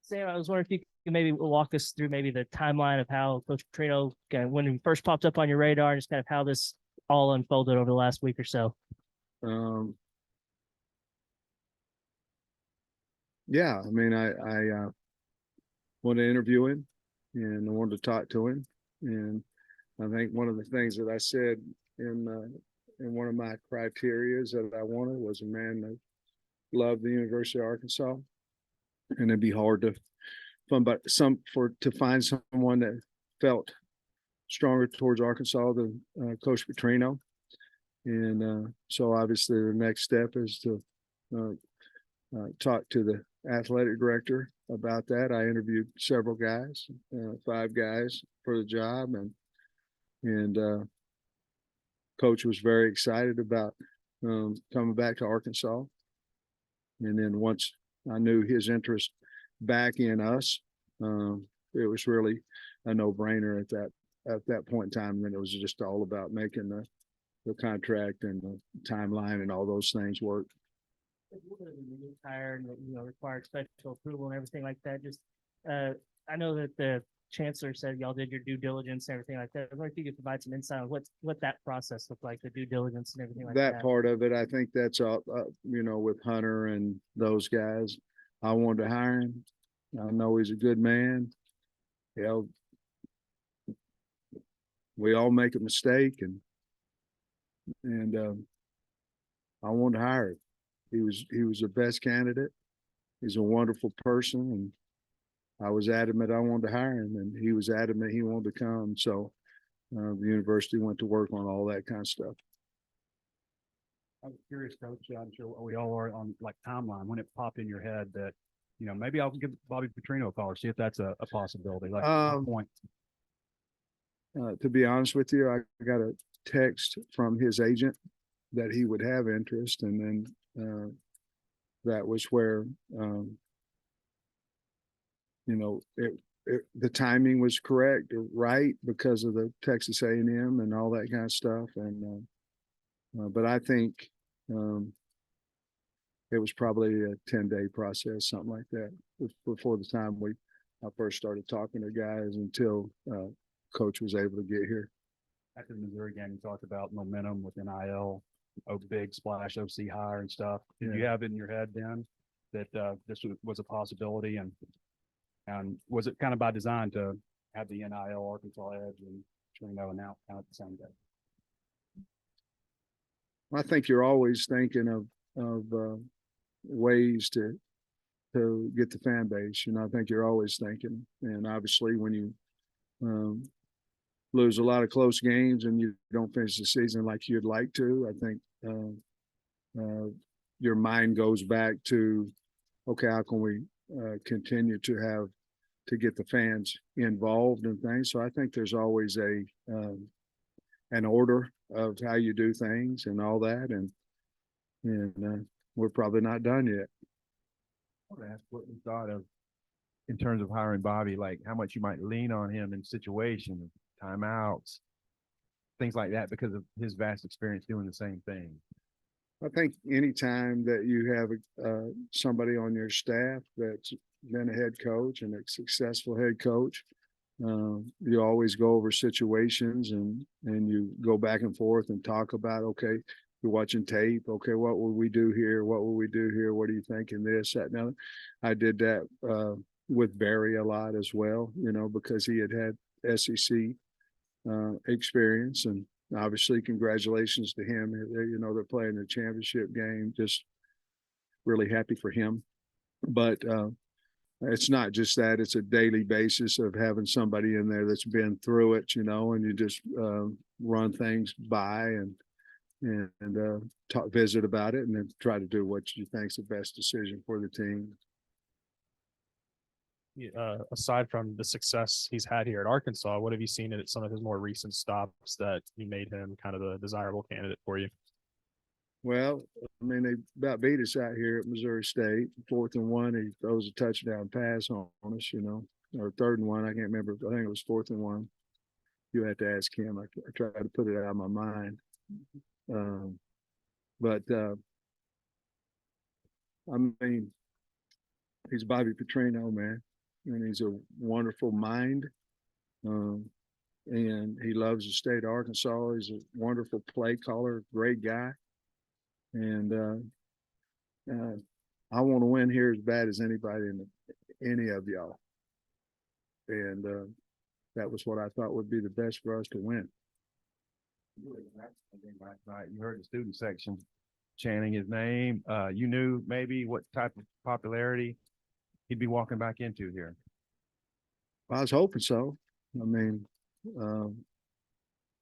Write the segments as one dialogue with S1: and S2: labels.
S1: Sam, I was wondering if you could maybe walk us through maybe the timeline of how Coach Petrino kind of when he first popped up on your radar, and just kind of how this all unfolded over the last week or so.
S2: Um, yeah, I mean, I wanted to interview him and I wanted to talk to him. And I think one of the things that I said in one of my criterias that I wanted was a man that loved the University of Arkansas. And it'd be hard to find someone that felt stronger towards Arkansas than Coach Petrino. And so obviously the next step is to talk to the athletic director about that. I interviewed several guys, 5 guys for the job, and Coach was very excited about coming back to Arkansas. And then once I knew his interest back in us, it was really a no-brainer at that point in time. And then it was just all about making the contract and the timeline and all those things work.
S1: Hire and required special approval and everything like that. Just I know that the chancellor said y'all did your due diligence and everything like that. I wonder if you could provide some insight on what that process looked like, the due diligence and everything like that.
S2: That part of it, I think that's all, with Hunter and those guys. I wanted to hire him. I know he's a good man. We all make a mistake, and I wanted to hire him. He was the best candidate. He's a wonderful person, and I was adamant I wanted to hire him, and he was adamant he wanted to come. So the university went to work on all that kind of stuff.
S3: I was curious, Coach. I'm sure we all are on like timeline when it popped in your head that maybe I'll give Bobby Petrino a call or see if that's a possibility. Like point.
S2: To be honest with you, I got a text from his agent that he would have interest, and then that was where the timing was correct, right, because of the Texas A&M and all that kind of stuff. And but I think it was probably a 10-day process, something like that, before the time I first started talking to guys until Coach was able to get here.
S3: After the Missouri game, you talked about momentum with NIL, big splash, OC hire and stuff. Did you have in your head then that this was a possibility, and was it kind of by design to have the NIL Arkansas edge and Petrino and out at the same day?
S2: I think you're always thinking of ways to get the fan base. I think you're always thinking, and obviously when you lose a lot of close games and you don't finish the season like you'd like to, I think your mind goes back to, okay, how can we continue to get the fans involved in things? So I think there's always an order of how you do things and all that, and we're probably not done yet.
S4: I want to ask what you thought of in terms of hiring Bobby, like how much you might lean on him in situations, timeouts, things like that, because of his vast experience doing the same thing.
S2: I think anytime that you have somebody on your staff that's been a head coach and a successful head coach, you always go over situations and you go back and forth and talk about, okay, you're watching tape. Okay, what will we do here? What will we do here? What do you think in this, that, and other? I did that with Barry a lot as well, because he had SEC experience, and obviously congratulations to him. They're playing the championship game. Just really happy for him. But it's not just that; it's a daily basis of having somebody in there that's been through it, and you just run things by and visit about it, and then try to do what you think is the best decision for the team.
S5: Aside from the success he's had here at Arkansas, what have you seen at some of his more recent stops that made him kind of a desirable candidate for you?
S2: Well, I mean, they about beat us out here at Missouri State. 4th and 1, he throws a touchdown pass on us, or 3rd and 1. I can't remember. I think it was 4th and 1. You have to ask him. I tried to put it out of my mind. But I mean, he's Bobby Petrino, man, and he's a wonderful mind. And he loves the state of Arkansas. He's a wonderful play caller, great guy. And I want to win here as bad as anybody any of y'all. And that was what I thought would be the best for us to win.
S4: Last night, you heard the student section chanting his name. You knew maybe what type of popularity he'd be walking back into here.
S2: I was hoping so. I mean,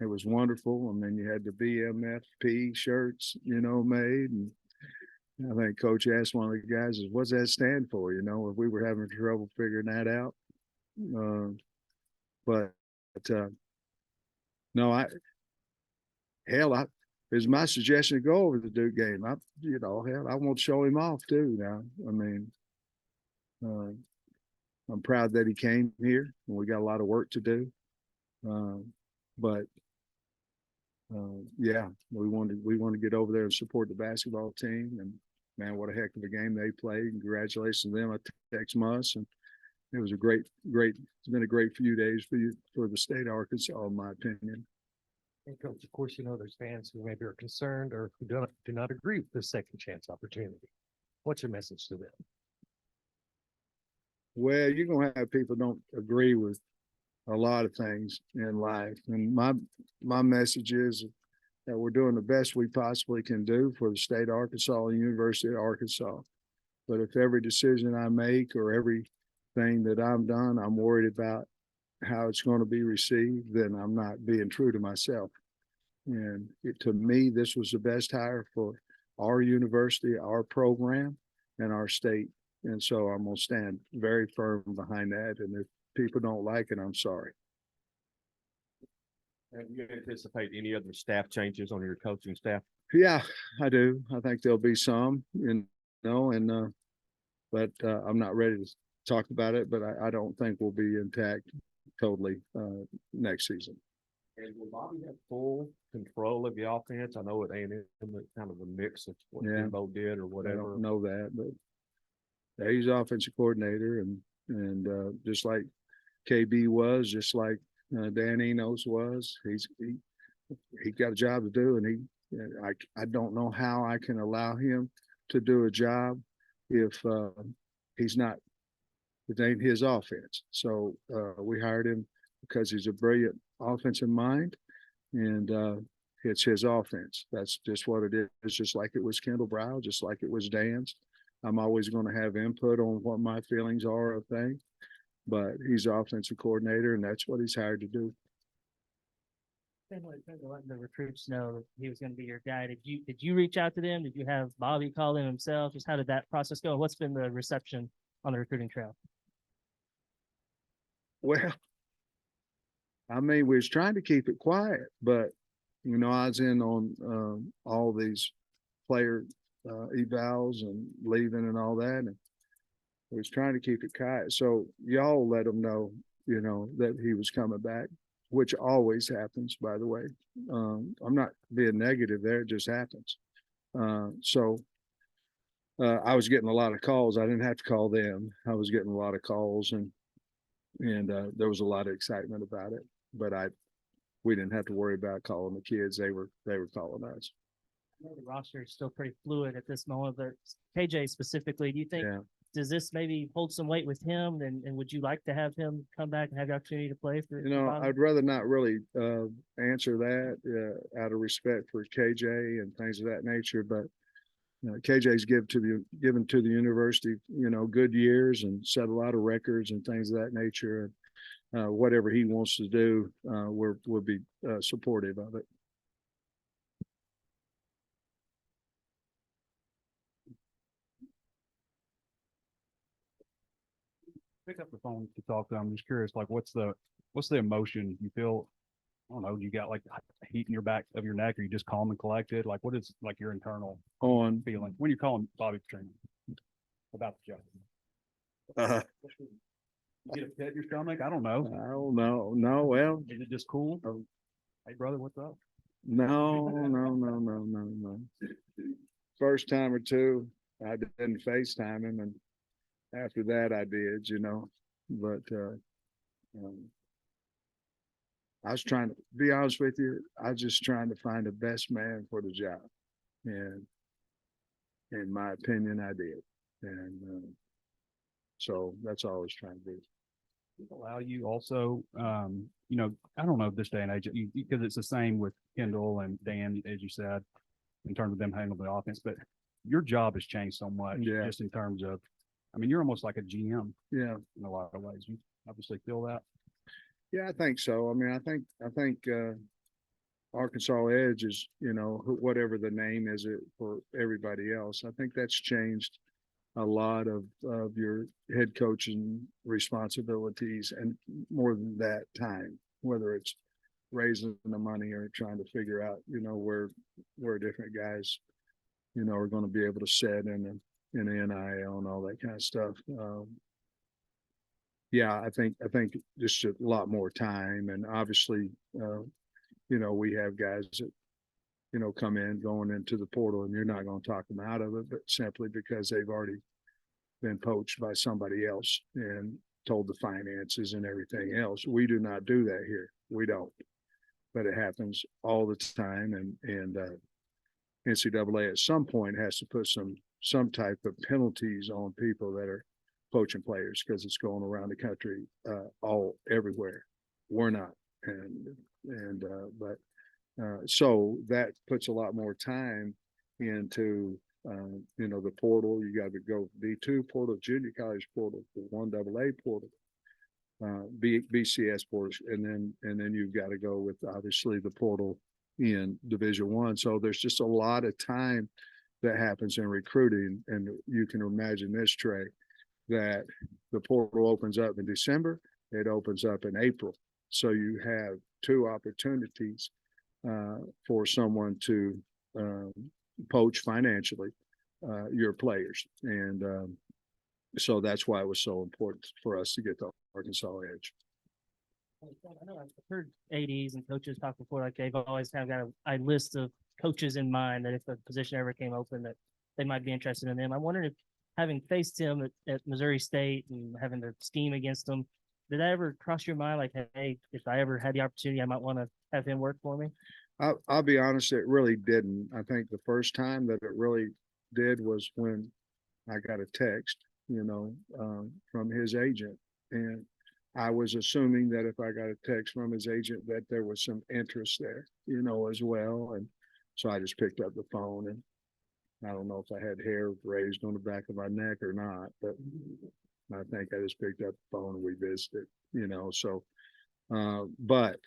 S2: it was wonderful. I mean, you had the BMFP shirts, made. And I think Coach asked one of the guys, what's that stand for? If we were having trouble figuring that out. But no, it was my suggestion to go over the Duke game. I want to show him off too now. I mean, I'm proud that he came here, and we got a lot of work to do. But yeah, we want to get over there and support the basketball team. And man, what a heck of a game they played! Congratulations to them. I text Muss, and it was a great. It's been a great few days for the state of Arkansas, in my opinion.
S6: And Coach, of course, there's fans who maybe are concerned or who do not agree with this second chance opportunity. What's your message to them?
S2: Well, you're gonna have people don't agree with a lot of things in life, and my message is that we're doing the best we possibly can do for the state of Arkansas and University of Arkansas. But if every decision I make or everything that I've done, I'm worried about how it's going to be received, then I'm not being true to myself. And to me, this was the best hire for our university, our program, and our state. And so I'm going to stand very firm behind that. And if people don't like it, I'm sorry.
S7: And you anticipate any other staff changes on your coaching staff?
S2: Yeah, I do. I think there'll be some, but I'm not ready to talk about it, but I don't think we'll be intact totally next season.
S7: And will Bobby have full control of the offense? I know it ain't kind of a mix of what Jimbo did or
S2: I
S7: whatever.
S2: don't know that, but he's offensive coordinator, and just like KB was, just like Dan Enos was, he got a job to do, and I don't know how I can allow him to do a job if he's not. It ain't his offense. So we hired him because he's a brilliant offensive mind, and it's his offense. That's just what it is. It's just like it was Kendall Brow, just like it was Dan's. I'm always going to have input on what my feelings are of things, but he's offensive coordinator, and that's what he's hired to do.
S1: Letting the recruits know that he was going to be your guy. Did you reach out to them? Did you have Bobby call him himself? Just how did that process go? What's been the reception on the recruiting trail?
S2: Well, I mean, we was trying to keep it quiet, but I was in on all these player evals and leaving and all that, and we was trying to keep it quiet. So y'all let him know, that he was coming back, which always happens, by the way. I'm not being negative there; it just happens. So I was getting a lot of calls. I didn't have to call them. I was getting a lot of calls, and there was a lot of excitement about it, but we didn't have to worry about calling the kids. They were calling us.
S1: I know the roster is still pretty fluid at this moment, but KJ specifically, do you think, does this maybe hold some weight with him? And would you like to have him come back and have the opportunity to play for?
S2: I'd rather not really answer that out of respect for KJ and things of that nature, but KJ's given to the university, good years and set a lot of records and things of that nature. And whatever he wants to do, we'll be supportive of it.
S3: Pick up the phone to talk to him. I'm just curious, like, what's the emotion you feel? I don't know. You got like heat in your back of your neck, or you just calm and collected? Like, what is like your internal feeling when you call him Bobby Petrino about the job? You get a pit in your stomach? I don't know.
S2: I don't know. No, well,
S3: Is it just cool? Hey, brother, what's up?
S2: no. First time or two, I didn't FaceTime him, and after that I did, but, I was trying to be honest with you. I was just trying to find the best man for the job. And in my opinion, I did. And, so that's all I was trying to do.
S3: Allow you also, I don't know this day and age, because it's the same with Kendall and Dan, as you said, in terms of them handling the offense, but your job has changed so much.
S2: Yeah.
S3: Just in terms of, you're almost like a GM
S2: Yeah.
S3: in a lot of ways. You obviously feel that.
S2: Yeah, I think so. I think Arkansas Edge is, whatever the name is for everybody else. I think that's changed a lot of your head coaching responsibilities, and more than that, time, whether it's raising the money or trying to figure out, where different guys, are going to be able to set in the NIL and all that kind of stuff. Yeah, I think just a lot more time, and obviously, we have guys that, come in going into the portal, and you're not going to talk them out of it, but simply because they've already been poached by somebody else and told the finances and everything else. We do not do that here. We don't, but it happens all the time. And NCAA at some point has to put some type of penalties on people that are poaching players, because it's going around the country, everywhere. We're not. So that puts a lot more time into, the portal. You got to go D2 portal, junior college portal, the 1AA portal, BCS portal, and then you've got to go with obviously the portal in Division I. So there's just a lot of time that happens in recruiting, and you can imagine this, Trey, that the portal opens up in December, it opens up in April. So you have two opportunities for someone to poach financially your players. And so that's why it was so important for us to get the Arkansas Edge.
S1: I know I've heard ADs and coaches talk before, like they've always kind of got a list of coaches in mind that if a position ever came open, that they might be interested in them. I'm wondering if, having faced him at Missouri State and having to scheme against him, did that ever cross your mind? Like, hey, if I ever had the opportunity, I might want to have him work for me.
S2: I'll be honest, it really didn't. I think the first time that it really did was when I got a text, from his agent. And I was assuming that if I got a text from his agent, that there was some interest there, as well. And so I just picked up the phone, and I don't know if I had hair raised on the back of my neck or not, but I think I just picked up the phone and we visited, so, but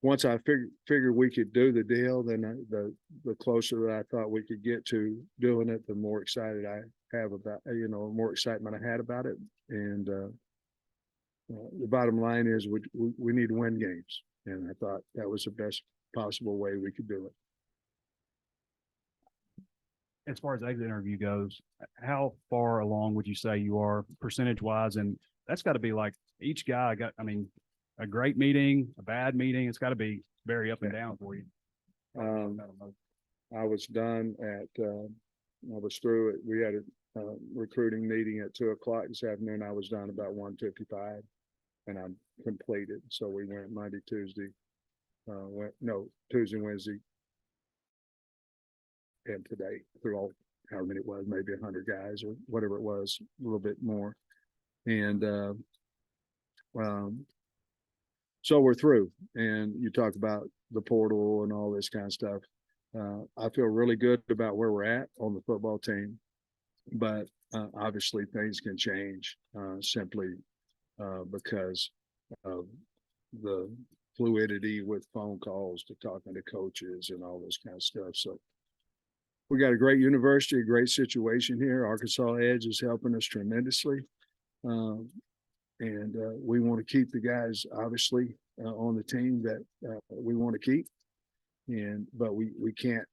S2: once I figured we could do the deal, then the closer that I thought we could get to doing it, the more excited I have about, more excitement I had about it. And the bottom line is we need to win games. And I thought that was the best possible way we could do it.
S3: As far as exit interview goes, how far along would you say you are percentage wise? And that's got to be like each guy a great meeting, a bad meeting. It's got to be very up and down for you.
S2: I was done I was through it. We had a recruiting meeting at 2:00 this afternoon. I was done about 1:55 and I'm completed. So we went Monday, Tuesday, Tuesday, Wednesday, and today through all, however many it was, maybe 100 guys or whatever it was, a little bit more. And so we're through. And you talk about the portal and all this kind of stuff. I feel really good about where we're at on the football team, but obviously things can change simply because of the fluidity with phone calls to talking to coaches and all this kind of stuff. So we got a great university, a great situation here. Arkansas Edge is helping us tremendously. And we want to keep the guys, obviously, on the team that we want to keep. But we can't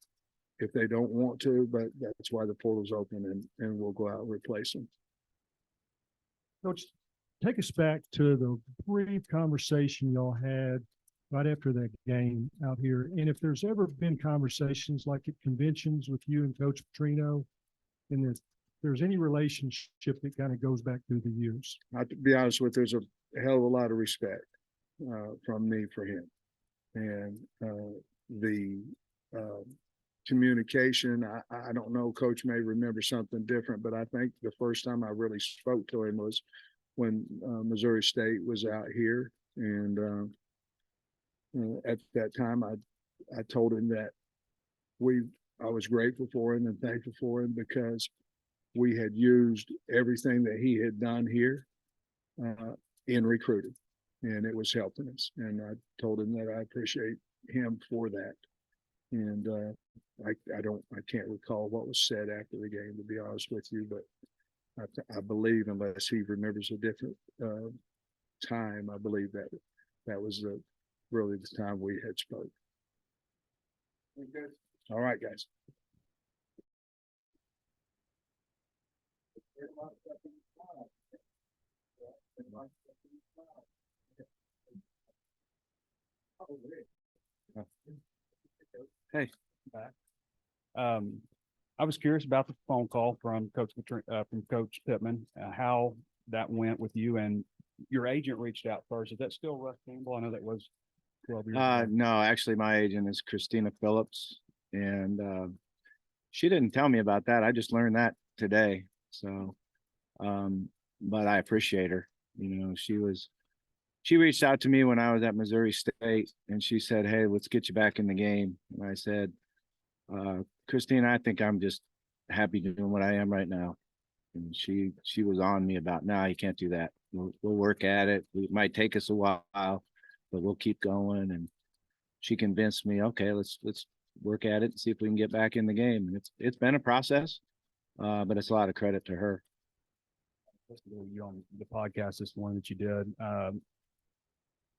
S2: if they don't want to, but that's why the portal's open, and we'll go out and replace them.
S8: Coach, take us back to the brief conversation y'all had right after that game out here. And if there's ever been conversations like at conventions with you and Coach Petrino, and if there's any relationship that kind of goes back through the years.
S2: To be honest with you, there's a hell of a lot of respect from me for him. And the communication, I don't know, Coach may remember something different, but I think the first time I really spoke to him was when Missouri State was out here. And at that time, I told him that I was grateful for him and thankful for him because we had used everything that he had done here in recruiting, and it was helping us. And I told him that I appreciate him for that. And I can't recall what was said after the game, to be honest with you, but I believe, unless he remembers a different time, I believe that was really the time we had spoke. All right, guys.
S3: Hey. I was curious about the phone call from Coach Pittman, how that went with you, and your agent reached out first. Is that still Russ Campbell? I know that was 12 years ago.
S9: No, actually my agent is Christina Phillips, and she didn't tell me about that. I just learned that today. So but I appreciate her. You know, she reached out to me when I was at Missouri State, and she said, "Hey, let's get you back in the game." And I said, Christina, I think I'm just happy doing what I am right now. And she was on me about, no, you can't do that. We'll work at it. It might take us a while, but we'll keep going. And she convinced me, okay, let's work at it and see if we can get back in the game. And it's been a process, but it's a lot of credit to her.
S3: You on the podcast, this one that you did.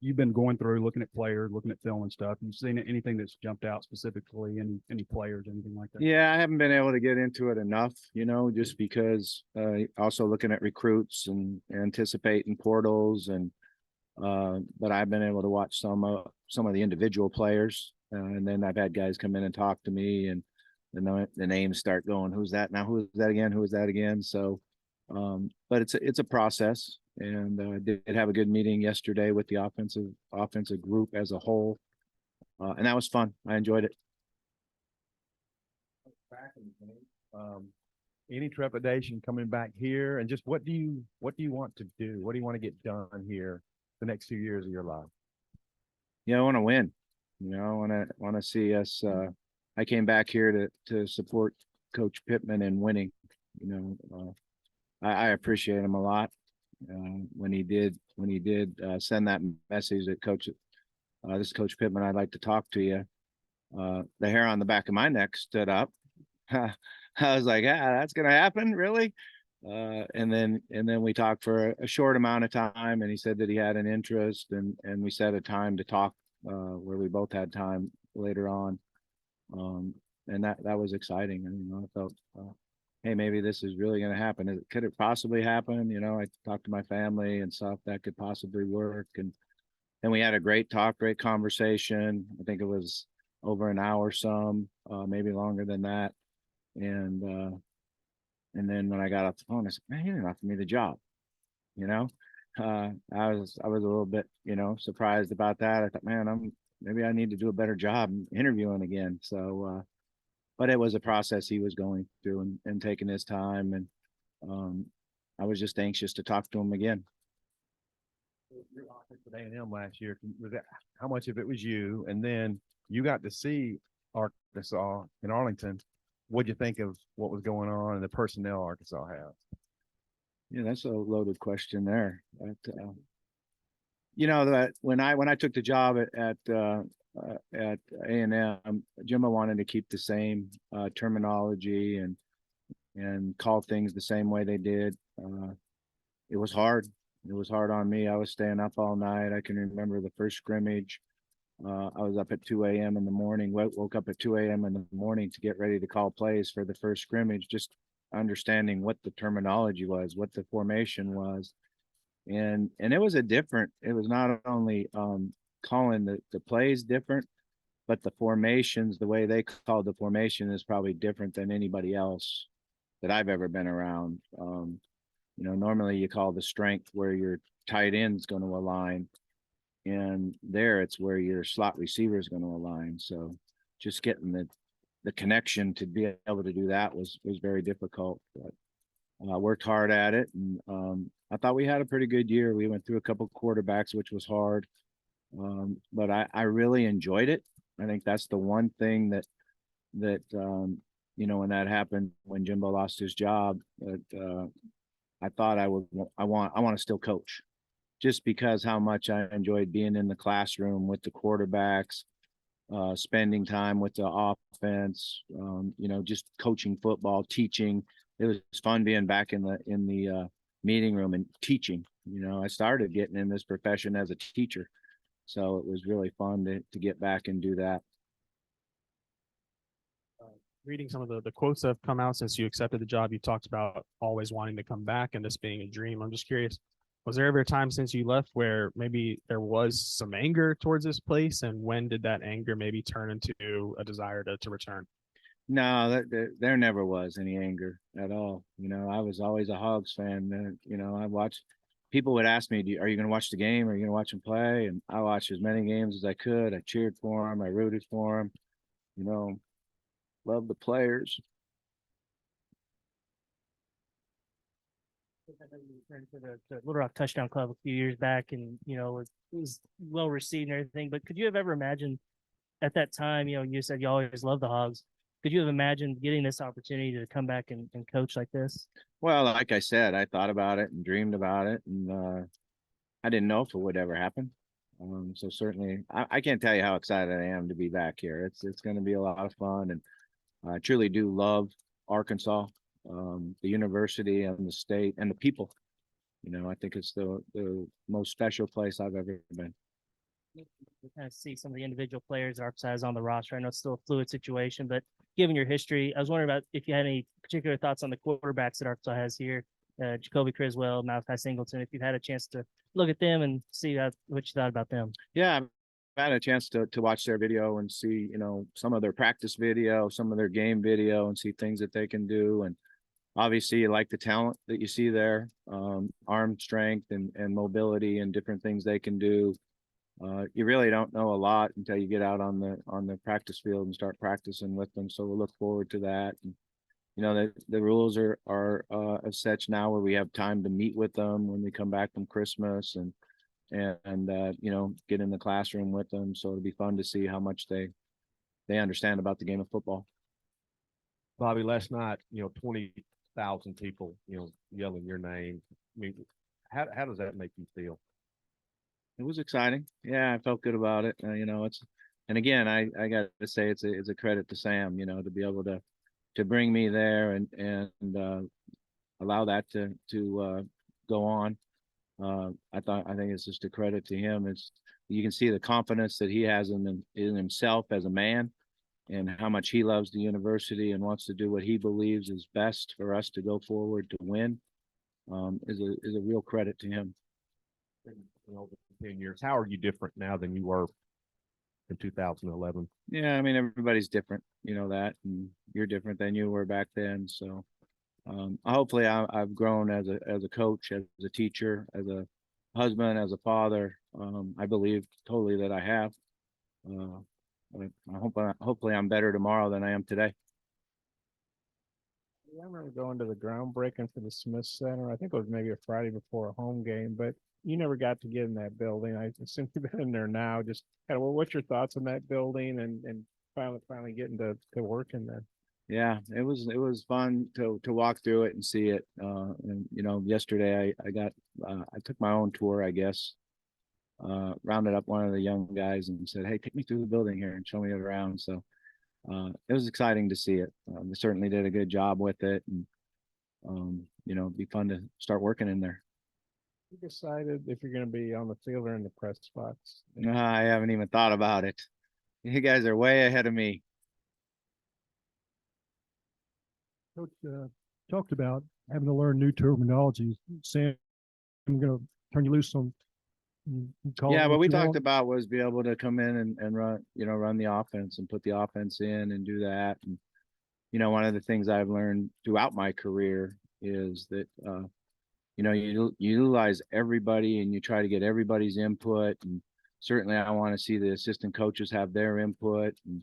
S3: You've been going through, looking at players, looking at film and stuff. You seen anything that's jumped out specifically? Any players, anything like that?
S9: Yeah, I haven't been able to get into it enough, you know, just because also looking at recruits and anticipating portals, and but I've been able to watch some of the individual players, and then I've had guys come in and talk to me, and the names start going, who's that now? Who's that again? Who is that again? So, but it's a process. And did have a good meeting yesterday with the offensive group as a whole, and that was fun. I enjoyed it.
S4: Any trepidation coming back here, and just what do you want to do? What do you want to get done here the next few years of your life?
S9: Yeah, I want to win. You know, I want to see us. I came back here to support Coach Pittman in winning. You know, I appreciate him a lot. When he did send that message that this is Coach Pittman, I'd like to talk to you. The hair on the back of my neck stood up. I was like, that's going to happen, really? And then we talked for a short amount of time, and he said that he had an interest, and we set a time to talk where we both had time later on. And that was exciting. And, you know, I felt, hey, maybe this is really going to happen. Could it possibly happen? You know, I talked to my family and saw if that could possibly work. And we had a great talk, great conversation. I think it was over an hour, maybe longer than that. And then when I got off the phone, I said, man, you didn't offer me the job. You know, I was a little bit, you know, surprised about that. I thought, man, maybe I need to do a better job interviewing again. So, but it was a process he was going through and taking his time. And I was just anxious to talk to him again.
S4: Your offense with A&M last year, how much of it was you? And then you got to see Arkansas in Arlington. What'd you think of what was going on and the personnel Arkansas has?
S9: Yeah, that's a loaded question there. But, you know, that when I took the job at A&M, Jimbo wanted to keep the same terminology and call things the same way they did. It was hard. It was hard on me. I was staying up all night. I can remember the first scrimmage. I was up at 2 a.m. in the morning, woke up at 2 a.m. in the morning to get ready to call plays for the first scrimmage, just understanding what the terminology was, what the formation was. And it was it was not only calling the plays different, but the formations, the way they called the formation is probably different than anybody else that I've ever been around. Normally you call the strength where your tight end's going to align, and there it's where your slot receiver is going to align. So just getting the connection to be able to do that was very difficult. But worked hard at it, and I thought we had a pretty good year. We went through a couple of quarterbacks, which was hard, but I really enjoyed it. I think that's the one thing that when that happened, when Jimbo lost his job, that I thought I want to still coach, just because how much I enjoyed being in the classroom with the quarterbacks, spending time with the offense, just coaching football, teaching. It was fun being back in the meeting room and teaching. I started getting in this profession as a teacher, so it was really fun to get back and do that.
S5: Reading some of the quotes that have come out since you accepted the job, you talked about always wanting to come back and this being a dream. I'm just curious, was there ever a time since you left where maybe there was some anger towards this place, and when did that anger maybe turn into a desire to return?
S9: No, there never was any anger at all. I was always a Hogs fan. I watched. People would ask me, "Are you going to watch the game? Are you going to watch them play?" And I watched as many games as I could. I cheered for them. I rooted for them. Love the players.
S1: I know you returned to the Little Rock Touchdown Club a few years back, and it was well received and everything. But could you have ever imagined at that time? You said you always loved the Hogs. Could you have imagined getting this opportunity to come back and coach like this?
S9: Well, like I said, I thought about it and dreamed about it, and I didn't know if it would ever happen. So certainly, I can't tell you how excited I am to be back here. It's going to be a lot of fun, and I truly do love Arkansas, the university and the state and the people. I think it's the most special place I've ever been.
S1: We kind of see some of the individual players Arkansas has on the roster. I know it's still a fluid situation, but given your history, I was wondering about if you had any particular thoughts on the quarterbacks that Arkansas has here, Jacoby Criswell, Malachi Singleton, if you've had a chance to look at them and see what you thought about them.
S9: Yeah, I've had a chance to watch their video and see, some of their practice video, some of their game video, and see things that they can do. And obviously you like the talent that you see there, arm strength and mobility and different things they can do. You really don't know a lot until you get out on the practice field and start practicing with them. So we'll look forward to that. And, the rules are as such now where we have time to meet with them when we come back from Christmas and get in the classroom with them. So it'll be fun to see how much they understand about the game of football.
S7: Bobby, last night, 20,000 people, yelling your name. I mean, how does that make you feel?
S9: It was exciting. Yeah, I felt good about it. And again, I got to say it's a credit to Sam, to be able to bring me there and allow that to go on. I think it's just a credit to him. You can see the confidence that he has in himself as a man, and how much he loves the university and wants to do what he believes is best for us to go forward to win. Is a real credit to him.
S7: 10 years, how are you different now than you were in 2011?
S9: Yeah, I mean, everybody's different, that, and you're different than you were back then. So hopefully I've grown as a coach, as a teacher, as a husband, as a father. I believe totally that I have. Hopefully I'm better tomorrow than I am today.
S10: I remember going to the groundbreaking for the Smith Center. I think it was maybe a Friday before a home game, but you never got to get in that building. I assume you've been in there now. Just kind of, what's your thoughts on that building and finally getting to work in there?
S9: Yeah, it was fun to walk through it and see it. And yesterday I took my own tour, I guess. Rounded up one of the young guys and said, "Hey, take me through the building here and show me it around." So it was exciting to see it. They certainly did a good job with it, and it'd be fun to start working in there.
S10: You decided if you're going to be on the field or in the press box?
S9: No, I haven't even thought about it. You guys are way ahead of me.
S8: Coach talked about having to learn new terminology. Sam, I'm going to turn you loose on You call it
S2: Yeah,
S8: what
S2: what we
S8: you
S2: talked
S8: want.
S2: about was be able to come in and run, run the offense and put the offense in and do that. And, one of the things I've learned throughout my career is that, you utilize everybody and you try to get everybody's input. And certainly I want to see the assistant coaches have their input. And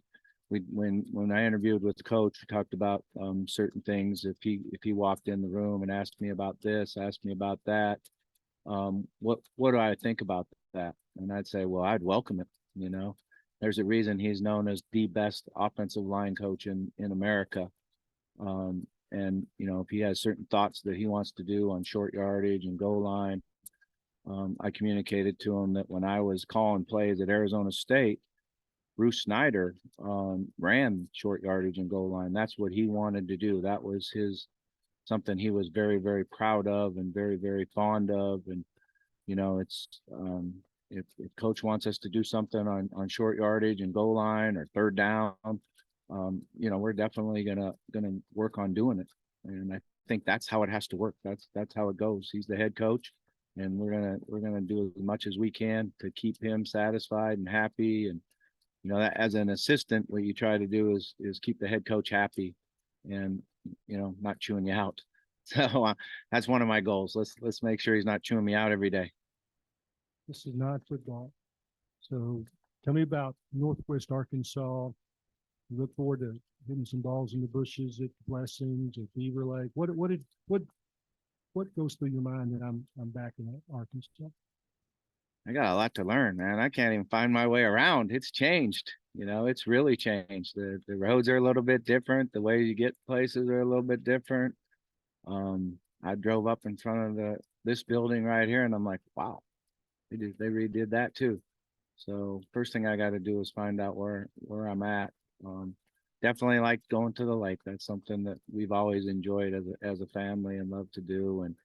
S2: when I interviewed with the coach, we talked about certain things. If he walked in the room and asked me about this, asked me about that, what do I think about that? And I'd say, well, I'd welcome it. There's a reason he's known as the best offensive line coach in America. And if he has certain thoughts that he wants to do on short yardage and goal line, I communicated to him that when I was calling plays at Arizona State, Bruce Snyder ran short yardage and goal line. That's what he wanted to do. That was something he was very, very proud of and very, very fond of. And it's if coach wants us to do something on short yardage and goal line or third down, we're definitely gonna work on doing it. And I think that's how it has to work. That's how it goes. He's the head coach, and we're gonna do as much as we can to keep him satisfied and happy. And that as an assistant, what you try to do is keep the head coach happy, and not chewing you out. So that's one of my goals. Let's make sure he's not chewing me out every day.
S8: This is not football. So tell me about Northwest Arkansas. Look forward to hitting some balls in the bushes at Blessings and Beaver Lake. What goes through your mind that I'm back in Arkansas?
S2: I got a lot to learn, man. I can't even find my way around. It's changed. It's really changed. The roads are a little bit different. The way you get places are a little bit different. I drove up in front of this building right here, and I'm like, wow, they redid that too. So first thing I got to do is find out where I'm at. Definitely like going to the lake. That's something that we've always enjoyed as a family and love to do. And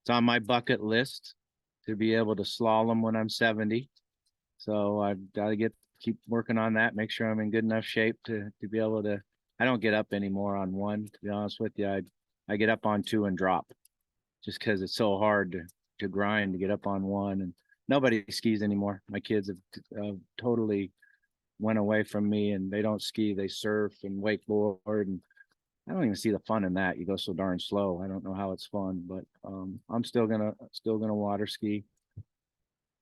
S2: it's on my bucket list to be able to slalom when I'm 70. So I've got to keep working on that, make sure I'm in good enough shape to be able to. I don't get up anymore on one, to be honest with you. I get up on two and drop just because it's so hard to grind to get up on one. And nobody skis anymore. My kids have totally went away from me, and they don't ski. They surf and wakeboard, and I don't even see the fun in that. You go so darn slow. I don't know how it's fun, but I'm still gonna water ski.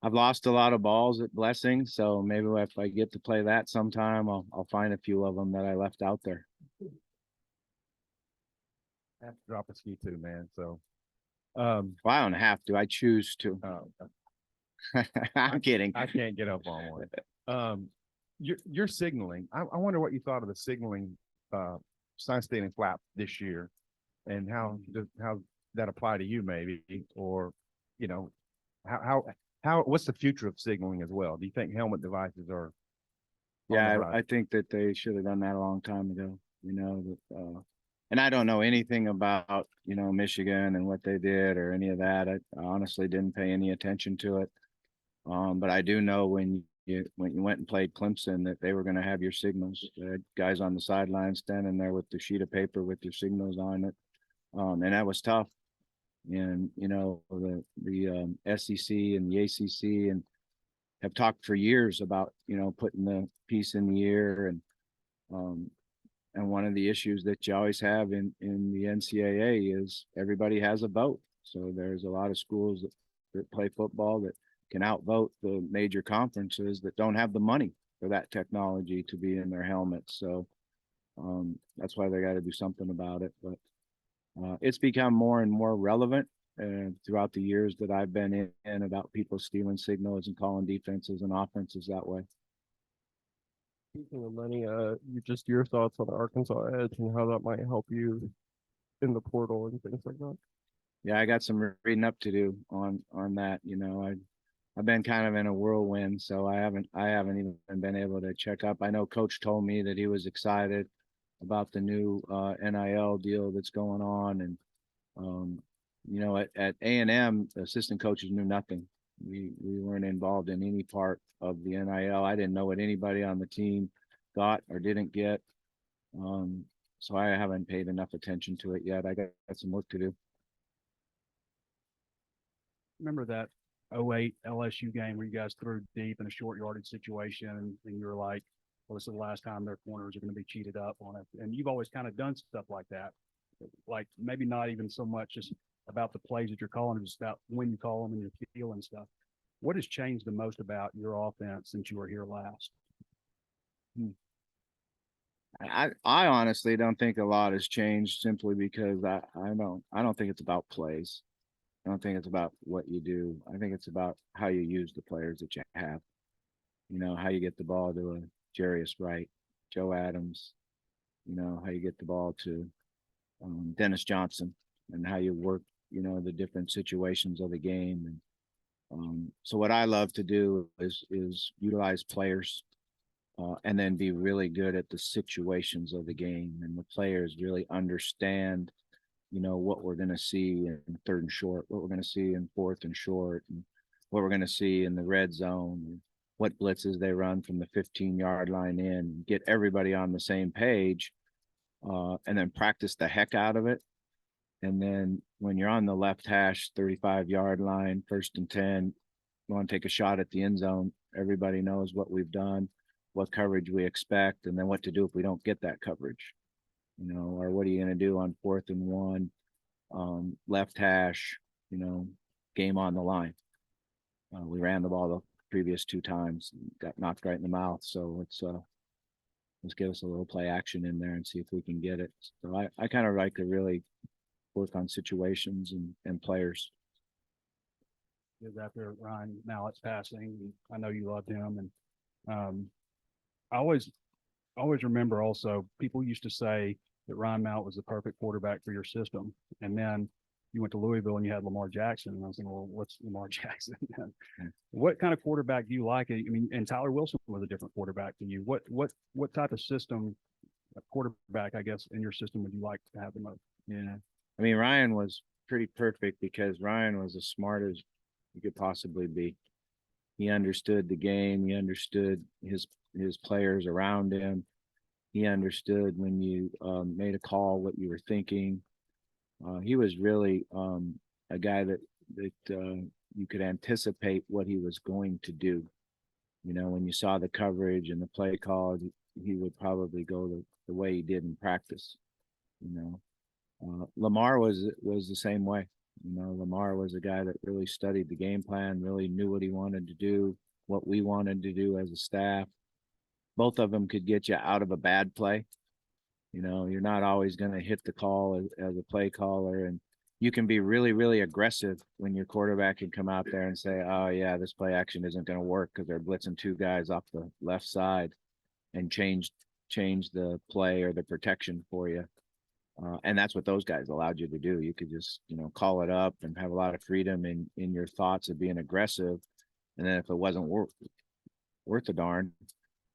S2: I've lost a lot of balls at Blessing, so maybe if I get to play that sometime, I'll find a few of them that I left out there.
S4: I have to drop a ski too, man. So,
S2: Well, I don't have to. I choose to. I'm kidding.
S4: I can't get up on one. Your signaling. I wonder what you thought of the signaling sign standing flap this year, and how that apply to you, maybe, or how what's the future of signaling as well? Do you think helmet devices are?
S2: Yeah, I think that they should have done that a long time ago. And I don't know anything about Michigan and what they did or any of that. I honestly didn't pay any attention to it. But I do know when you went and played Clemson that they were going to have your signals. They had guys on the sideline standing there with the sheet of paper with your signals on it, and that was tough. And the SEC and the ACC and have talked for years about putting the piece in the ear, and one of the issues that you always have in the NCAA is everybody has a vote. So there's a lot of schools that play football that can outvote the major conferences that don't have the money for that technology to be in their helmets. So that's why they got to do something about it. But it's become more and more relevant throughout the years that I've been in about people stealing signals and calling defenses and offenses that way.
S11: Speaking of money, just your thoughts on Arkansas Edge and how that might help you in the portal and things like that.
S2: Yeah, I got some reading up to do on that. I've been kind of in a whirlwind, so I haven't even been able to check up. I know Coach told me that he was excited about the new NIL deal that's going on, and at A&M, the assistant coaches knew nothing. We weren't involved in any part of the NIL. I didn't know what anybody on the team got or didn't get, so I haven't paid enough attention to it yet. I got some work to do.
S3: Remember that '08 LSU game where you guys threw deep in a short yardage situation and you're like, well, this is the last time their corners are going to be cheated up on it. And you've always kind of done stuff like that. Like maybe not even so much just about the plays that you're calling, just about when you call them and your feel and stuff. What has changed the most about your offense since you were here last?
S9: I honestly don't think a lot has changed simply because I don't think it's about plays. I don't think it's about what you do. I think it's about how you use the players that you have. You know, how you get the ball to a Jarius Wright, Joe Adams, you know, how you get the ball to Dennis Johnson, and how you work, you know, the different situations of the game. And so what I love to do is utilize players and then be really good at the situations of the game, and the players really understand, you know, what we're going to see in third and short, what we're going to see in fourth and short, and what we're going to see in the red zone, and what blitzes they run from the 15-yard line in, get everybody on the same page, and then practice the heck out of it. And then when you're on the left hash, 35-yard line, 1st and 10, you want to take a shot at the end zone. Everybody knows what we've done, what coverage we expect, and then what to do if we don't get that coverage. You know, or what are you going to do on 4th and 1, left hash, you know, game on the line. We ran the ball the previous 2 times, got knocked right in the mouth. So let's give us a little play action in there and see if we can get it. So I kind of like to really work on situations and players.
S3: Is after Ryan Mallett's passing, I know you loved him, and I always remember also people used to say that Ryan Mallett was the perfect quarterback for your system, and then you went to Louisville and you had Lamar Jackson, and I was thinking, well, what's Lamar Jackson? What kind of quarterback do you like? I mean, and Tyler Wilson was a different quarterback to you. What type of system, quarterback, I guess, in your system would you like to have the most?
S9: Yeah, I mean, Ryan was pretty perfect because Ryan was as smart as you could possibly be. He understood the game. He understood his players around him. He understood when you made a call, what you were thinking. He was really a guy that you could anticipate what he was going to do. You know, when you saw the coverage and the play call, he would probably go the way he did in practice. You know, Lamar was the same way. You know, Lamar was a guy that really studied the game plan, really knew what he wanted to do, what we wanted to do as a staff. Both of them could get you out of a bad play. You know, you're not always going to hit the call as a play caller, and you can be really, really aggressive when your quarterback can come out there and say, oh yeah, this play action isn't going to work because they're blitzing 2 guys off the left side, and change the play or the protection for you. And that's what those guys allowed you to do. You could just, you know, call it up and have a lot of freedom in your thoughts of being aggressive. And then if it wasn't worth a darn,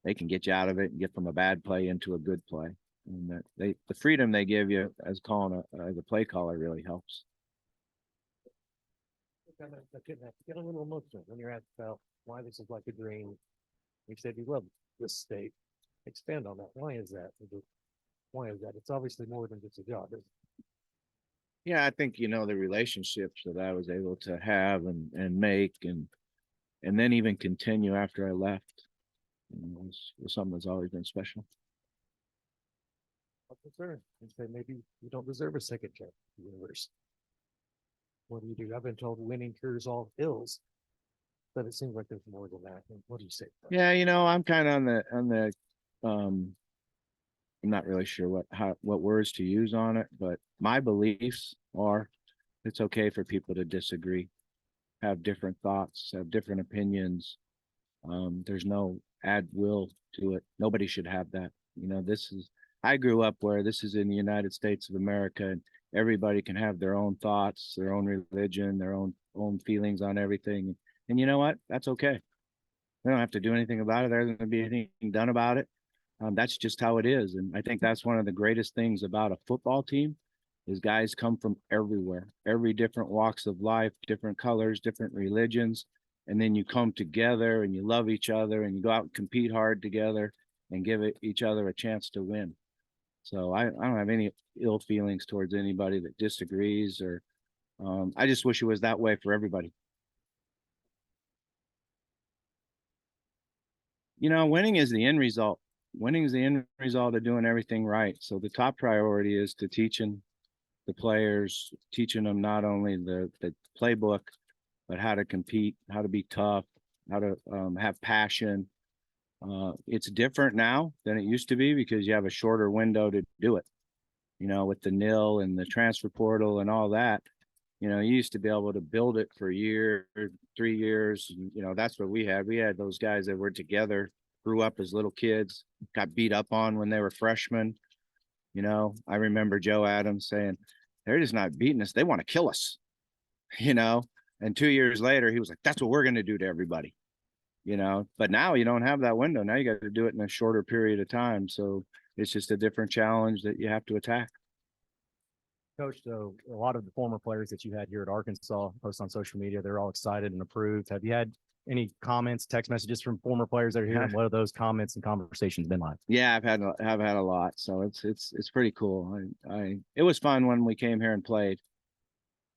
S9: they can get you out of it and get from a bad play into a good play. And the freedom they give you as a play caller really helps.
S6: Get a little emotional when you're asked about why this is like a dream. You said you love this state. Expand on that. Why is that? Why is that? It's obviously more than just a job.
S9: Yeah, I think, you know, the relationships that I was able to have and make and then even continue after I left, you know, was something that's always been special.
S6: I'm concerned. You say maybe you don't deserve a second chance in the universe. What do you do? I've been told winning cures all ills, but it seems like there's more than that. What do you say?
S9: Yeah, you know, I'm kind of on the I'm not really sure what words to use on it, but my beliefs are it's okay for people to disagree, have different thoughts, have different opinions. There's no ad will to it. Nobody should have that. You know, I grew up where this is in the United States of America, and everybody can have their own thoughts, their own religion, their own feelings on everything. And you know what? That's okay. We don't have to do anything about it. There isn't going to be anything done about it. That's just how it is. And I think that's one of the greatest things about a football team is guys come from everywhere, every different walks of life, different colors, different religions. And then you come together and you love each other and you go out and compete hard together and give each other a chance to win. So I don't have any ill feelings towards anybody that disagrees, or I just wish it was that way for everybody. You know, winning is the end result. Winning is the end result of doing everything right. So the top priority is to teaching the players, teaching them not only the playbook, but how to compete, how to be tough, how to have passion. It's different now than it used to be because you have a shorter window to do it. You know, with the NIL and the transfer portal and all that, you know, you used to be able to build it for a year, 3 years. You know, that's what we had. We had those guys that were together, grew up as little kids, got beat up on when they were freshmen. You know, I remember Joe Adams saying, they're just not beating us. They want to kill us, you know, and 2 years later, he was like, that's what we're going to do to everybody, you know, but now you don't have that window. Now you got to do it in a shorter period of time. So it's just a different challenge that you have to attack.
S3: Coach, so a lot of the former players that you had here at Arkansas post on social media, they're all excited and approved. Have you had any comments, text messages from former players that are here? And what have those comments and conversations been like?
S9: Yeah, I've had a lot. So it's pretty cool. It was fun when we came here and played.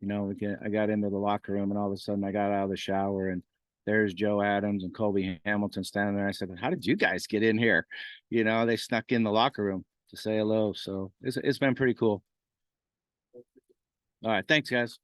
S9: You know, I got into the locker room and all of a sudden I got out of the shower and there's Joe Adams and Colby Hamilton standing there. I said, how did you guys get in here? You know, they snuck in the locker room to say hello. So it's been pretty cool. All right. Thanks, guys.